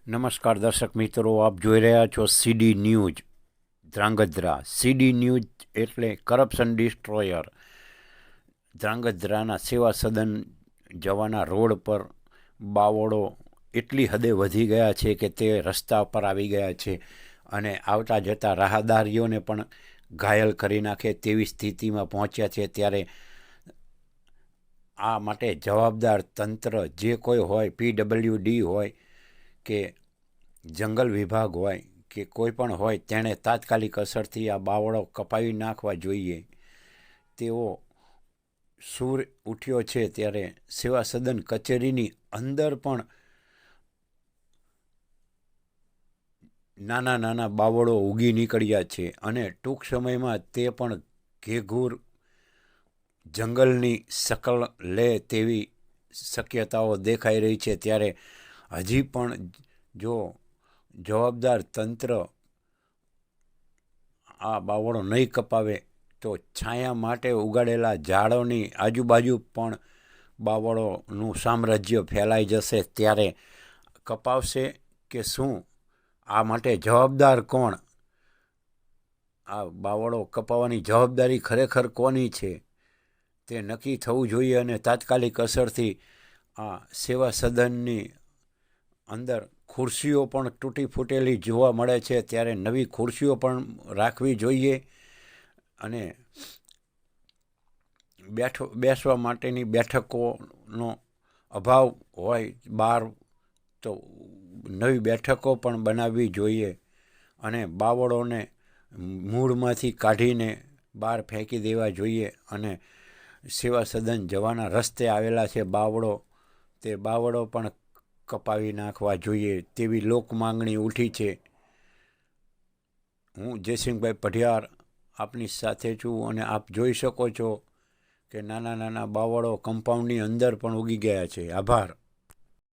નમસ્કાર દર્શક મિત્રો, આપ જોઈ રહ્યા છો સીડી ન્યૂઝ ધ્રાંગધ્રા. સીડી ન્યૂઝ એટલે કરપ્શન ડિસ્ટ્રોયર. ધ્રાંગધ્રાના સેવા સદન જવાના રોડ પર બાવળો એટલી હદે વધી ગયા છે કે તે રસ્તા પર આવી ગયા છે અને આવતા જતા રાહદારીઓને પણ ઘાયલ કરી નાખે તેવી સ્થિતિમાં પહોંચ્યા છે. ત્યારે આ માટે જવાબદાર તંત્ર જે કોઈ હોય, PWD હોય કે જંગલ વિભાગ હોય કે કોઈ પણ હોય, તેણે તાત્કાલિક અસરથી આ બાવળો કપાવી નાખવા જોઈએ. તેઓ સૂર ઉઠ્યો છે ત્યારે સેવા સદન કચેરીની અંદર પણ નાના નાના બાવળો ઉગી નીકળ્યા છે અને ટૂંક સમયમાં તે પણ ઘેઘૂર જંગલની શકલ લે તેવી શક્યતાઓ દેખાઈ રહી છે. ત્યારે હજી પણ જો જવાબદાર તંત્ર આ બાવળો નહીં કપાવે તો છાયા માટે ઉગાડેલા ઝાડોની આજુબાજુ પણ બાવળોનું સામ્રાજ્ય ફેલાઈ જશે. ત્યારે કપાવશે કે શું? આ માટે જવાબદાર કોણ? આ બાવળો કપાવવાની જવાબદારી ખરેખર કોની છે તે નક્કી થવું જોઈએ અને તાત્કાલિક અસરથી આ સેવા સદનની અંદર ખુરશીઓ પણ તૂટી ફૂટેલી જોવા મળે છે, ત્યારે નવી ખુરશીઓ પણ રાખવી જોઈએ અને બેસવા માટેની બેઠકોનો અભાવ હોય બહાર તો નવી બેઠકો પણ બનાવવી જોઈએ અને બાવળોને મૂળમાંથી કાઢીને બહાર ફેંકી દેવા જોઈએ. અને સેવા સદન જવાના રસ્તે આવેલા છે બાવળો, તે બાવળો પણ કપાવી નાખવા જોઈએ તેવી લોક માંગણી ઉઠી છે. હું જયસિંહભાઈ પઢિયાર આપની સાથે છું અને આપ જોઈ શકો છો કે નાના નાના બાવળો કમ્પાઉન્ડની અંદર પણ ઉગી ગયા છે. આભાર.